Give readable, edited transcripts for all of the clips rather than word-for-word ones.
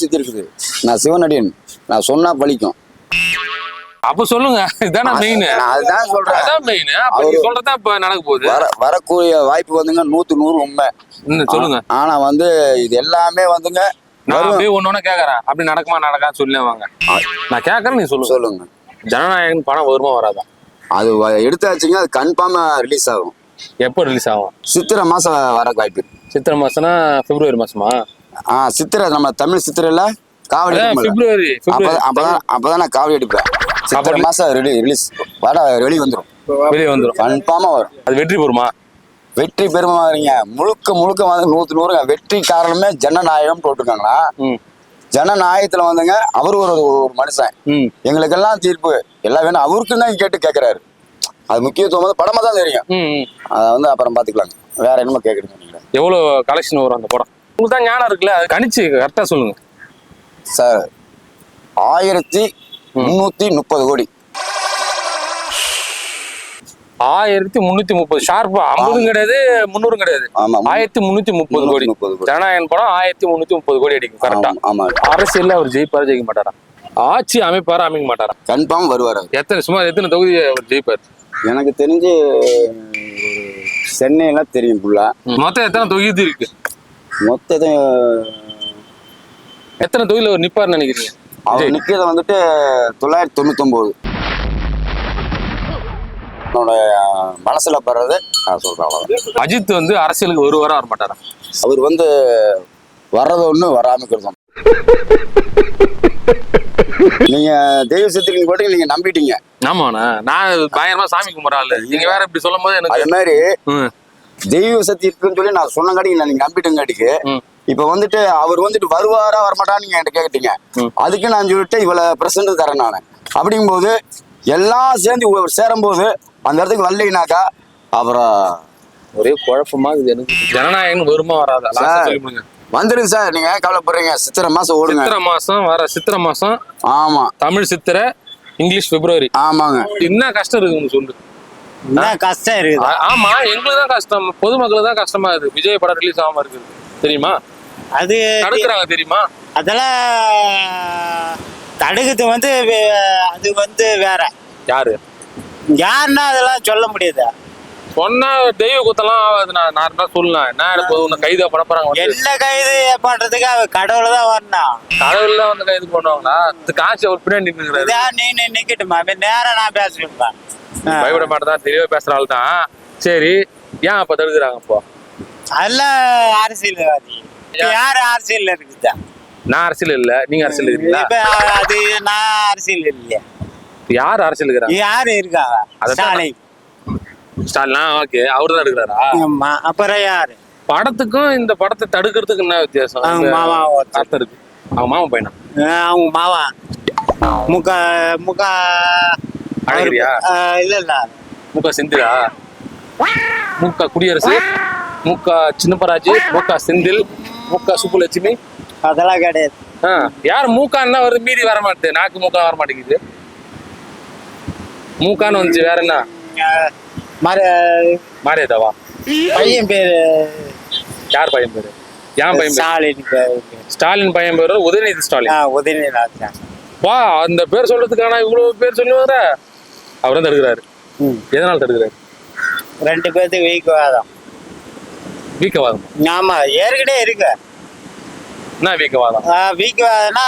சுத்தி இருக்குது. நான் சிவனடியன், நான் சொன்னா பலிக்கும். அப்ப சொல்லுங்க, இதான மெயின். அதுதான் சொல்றேன், அதான் மெயின். அப்ப நீ சொல்றதா இப்ப நடக்க போகுது. வரக்கூடிய வாய்ப்பு வந்துங்க 100 உண்மை. சொல்லுங்க. ஆனா வந்து இது எல்லாமே வந்துங்க, நான் அப்படியே ஒண்ணு கேக்குறேன், அப்படி நடக்குமா நடக்கான்னு சொல்லுவாங்க. நான் கேக்குறேன், நீ சொல்லுங்க. ஜனநாயகன் படம் வருமா வராதா? அது எடுத்தாச்சுங்க, அது கன்ஃபார்மா ரிலீஸ் ஆகும். எப்போ ரிலீஸ் ஆகும்? சித்திரை மாசம் வர வாய்ப்பு. சித்திரை மாசம்னா பிப்ரவரி மாசமா? சித்திரை, நம்ம தமிழ் சித்திரைல காவடி. பிப்ரவரி. அப்பதான் நான் காவடி அடிப்பேன். சித்திரை மாசம் ரிலீஸ் வெளியே வந்துடும், கன்ஃபார்மா வரும். அது வெற்றி பெறுமா? வெற்றி பெருமா வரீங்க. முழுக்க வந்து 100 வெற்றி காரணமே ஜனநாயகம் போட்டிருக்காங்களா. ஜனநாயகத்துல வந்துங்க அவரு ஒரு மனுஷன், எங்களுக்கெல்லாம் தீர்ப்பு எல்லாம் வேணும் அவருக்கு தான் கேட்டு கேட்கிறாரு. அது முக்கியத்துவம் வந்து படமா தான் தெரியும். அதை வந்து அப்புறம் பாத்துக்கலாங்க. வேற என்னமோ கேக்குறீங்க? எவ்வளவு கலெக்ஷன் வரும் அந்த படம்? உங்களுக்கு தான் ஞானம் இருக்குல்ல, அது கணிச்சு கரெக்டா சொல்லுங்க சார். 1330 கோடி. 1330 ஷார்ப்பா. 50 கிடையாது, 300 கிடையாது. 1330 கோடி. ஜனநாயகன் படம் 1330 கோடி அடிக்கும் கரெக்டா. அரசியல்ல அவர் ஜெயிப்பாரு ஜெயிக்க மாட்டாரா? ஆட்சி அமைப்பாரு அமைக்க மாட்டாரா? கன்ஃபார்ம் வருவாரு. சுமார் எத்தனை தொகுதி அவர் ஜெயிப்பாரு? எனக்கு தெரிஞ்சு சென்னையெல்லாம் தெரியும் ஃபுல்லா. மொத்தம் எத்தனை தொகுதி இருக்கு? மொத்தம் எத்தனை தொகுதியில் அவர் நிப்பாருன்னு நினைக்கிறீங்க? அவர் நிக்கிறது வந்துட்டு 999. என்னோட மனசுல படுறது நான் சொல்றேன். அஜித் வந்து அரசியலுக்கு வர மாட்டாரா? அவர் வந்து வர்றது ஒண்ணு வராமக்கிறது. நீங்க தெய்வ சித்திரிக்கு போட்டு நீங்க நம்பிட்டீங்க. ஆமாண்ணா, நான் பயங்கரமா சாமி கும்பிட்றாள். நீங்க வேற இப்படி சொல்லும் போது எனக்கு அது மாதிரி தெய்வ சக்தி இருக்குன்னு சொல்லி நான் சொன்னங்காட்டி நீங்க நம்பிட்டங்காட்டிக்கு இப்ப வந்துட்டு அவர் வந்துட்டு வருவாரா வரமாட்டான்னு நீங்க என்கிட்ட கேட்டீங்க. அதுக்கு நான் சொல்லிட்டு இவ்வளவு பிரசன்ட் தரேன் நான். அப்படிங்கும்போது எல்லாம் சேர்ந்து சேரும் போது அந்த இடத்துக்கு வரலைனாக்கா அப்புறம் ஒரே குழப்பமா இது எனக்கு. ஜனநாயகம் வருமா வராதா? வந்துருங்க சார், நீங்க கவலைப்படுறீங்க. சித்திரை மாசம் ஓடுங்க. சித்திரை மாசம். ஆமா, தமிழ் சித்திரை, இங்கிலீஷ் பிப்ரவரி. ஆமாங்க. என்ன கஷ்டம் இருக்கு சொல்லு? என்ன கஷ்டம் இருக்கு? ஆமா, எங்களுக்கு தான் கஷ்டம், பொதுமக்களுக்கு தான் கஷ்டமா இருக்கு. விஜய் படம் ரிலீஸ் ஆகாம இருக்குது தெரியுமா? அது தடுக்கிறாங்க தெரியுமா? அதெல்லாம் தடுக்கிறது வந்து அது வந்து வேற. யாருன்னா அதெல்லாம் சொல்ல முடியாது. சொன்னா தெய்வ குத்தலாம் ஆகாது. நான் நார்மலா சொல்லலாம். என்ன கைது பண்ண போறாங்க? என்ன கைது பண்றதுக்கு கடவுள் தான் வரணும். கடவுள் தான் வந்து கைது பண்ணுவாங்களா? காட்சி அவர் பின்னாடி நீ நிக்கட்டுமா? நேரம் நான் பேசுறேன்ப்பா. பயப்பட மாட்டேதான், தெளிவா பேசுற ஆள் தான். சரி, ஏன் அப்ப தடுக்கிறாங்க? அப்போ அதெல்லாம் அரசியல்வாதி. யாரு அரசியல் இருக்குதா? நான் அரசியல் இல்ல, நீங்க அரசியல் இருக்கீங்களா? அது நான் அரசியல் இல்லையா? யாரு அரசியல் இருக்கிறாங்க? யாரு இருக்காங்க? ஸ்டாலின். ஓகே, அவரு தான் எடுக்கிறாரா? ஆமா. அப்புறம் யாரு? படத்துக்கும் இந்த படத்தை தடுக்கிறதுக்கு என்ன வித்தியாசம்? அவங்க மாமா அர்த்தம் இருக்கு. அவங்க மாமா பையனா? அவங்க மாமா முக்கா அழகிரியா? இல்ல முக்கா செந்திலா? முக்கா குடியரசு, முக்கா சின்னப்பராஜ், முக்கா செந்தில், முக்கா சுப்புலட்சுமி? அதெல்லாம் கிடையாது. யார் மூக்கான்னா வருது, மீறி வர மாட்டேது. நாக்கு மூக்கா வர மாட்டேங்குது. மூக்கான்னு வந்துச்சு. வேற என்ன? மாரியாதாவா? பையன் பேரு யார் பையன் பேரு? ஏன் பையன்? ஸ்டாலின். ஸ்டாலின் பையன் பேரு உதயநிதி ஸ்டாலின். உதயநிதி. வா, அந்த பேர் சொல்றதுக்கான இவ்வளவு பேர் சொல்லுவார. அவர் தான் தடுக்கிறாரு. எதனால தடுக்கிறாரு? 2 பேர்த்துக்கு வீக்கவாதம். வீக்கவாதம்? ஆமா, ஏற்கனவே இருக்கு. என்ன வீக்கவாதம்? வீக்கவாதம்னா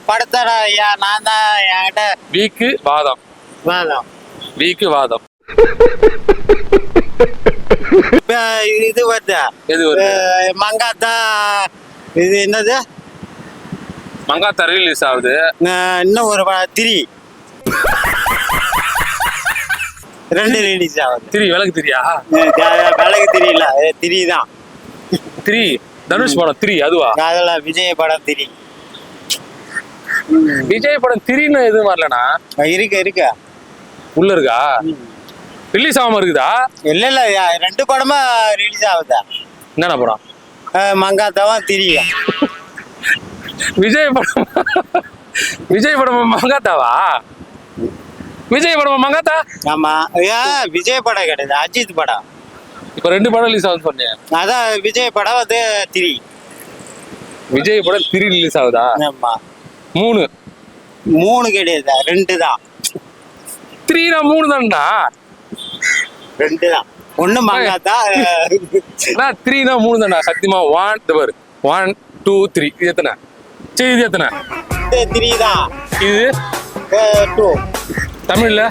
படத்தை நான் தான் என்கிட்ட வீக்கு வாதம். வீக்கு வாதம். இது வருதா? எது வருது? மங்காத்தா. இது என்னது? மங்காத்தா ரிலீஸ் ஆகுது. இன்னும் ஒரு திரி 2 ரிலீஸ் ஆகுது. திரி விளக்கு திரியா? விளக்கு திரியல, திரி தான். திரி தனுஷ் படம் திரி அதுவா? அதெல்லாம் விஜய் படம் திரி. விஜய் படம் திரின்னு எதுவும் வரலனா? இருக்கா உள்ள இருக்கா? ரிலீஸ் ஆகாம இருக்குதா? இல்ல 2 படமா ரிலீஸ் ஆகுதா? என்னென்ன படம்? மங்காத்தாவா திரியா? விஜய் படம் மங்காத்தாவா? விஜய் படம் மங்காத்தா? ஆமா. விஜய் படம் கிடையாது, அஜித் படம். இப்ப 2 படம் ரிலீஸ் ஆகுது சொன்னேன். அதான் விஜய் படம் வந்து திரி. விஜய் படம் 3 ரிலீஸ் ஆகுதா? ஆமா 3 3 கிடையாது 2 தான். 3 நான் 3 தான்டா. 2 தான். ஒண்ணு மங்காத்தா. நான் 3 தான் 3 தான்டா. சத்தியமா 1 2 3 இது எத்தனை? சரி இது எத்தனை? 3 தான். இது 2. தமிழ்ல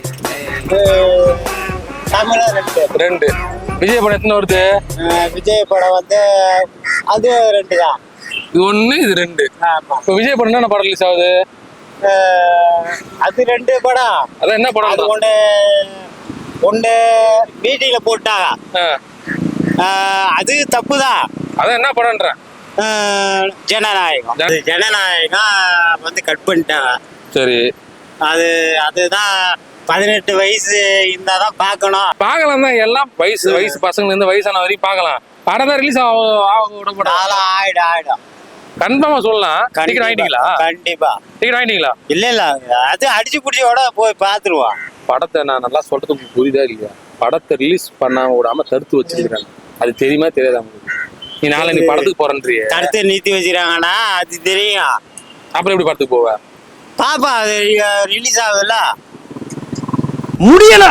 தமிழ 2. விஜய் படம் எத்தனை வருது? விஜய் படம் வந்து அது 2 தான். இது 1 இது 2. ஆமா. இப்போ விஜய் படம் என்ன படம் ரிலீஸ் ஆகுது? அது 2 படம். அதான் என்ன படம்? அது ஒண்ணு மீட்டிங்ல போட்டாங்க. அது தப்புதான். அதான் என்ன படம்ன்றேன்? ஜனநாயகம். ஜனநாயகம் வந்து கட் பண்ணிட்டாங்க. சரி அதுதான் 18 வயசு இருந்தாதான் பார்க்கணும். பார்க்கலாம் தான், எல்லாம் வயசு பசங்க இருந்து வயசான வரைக்கும் பார்க்கலாம். படம் தான் ரிலீஸ் விடப்படும். ஆயிடும் கன்ஃபார்மா சொல்லலாம். டிக்கெட் வாங்கிட்டீங்களா? கண்டிப்பா டிக்கெட் வாங்கிட்டீங்களா? இல்ல அது அடிச்சு புடிச்சோட போய் பாத்துருவான். படத்தை நான் நல்லா சொல்றதுக்கு புரியுதா இல்லையா? படத்தை ரிலீஸ் பண்ணாம விடாம தடுத்து வச்சிருக்காங்க. அது தெரியுமா தெரியாதா உங்களுக்கு? நீ நாளை நீ படத்துக்கு போறன்றிய தடுத்து நிறுத்தி வச்சிருக்காங்கன்னா அது தெரியும். அப்புறம் எப்படி படத்துக்கு போவ? பாப்பா அது ரிலீஸ் ஆகுதுல்ல. முடியல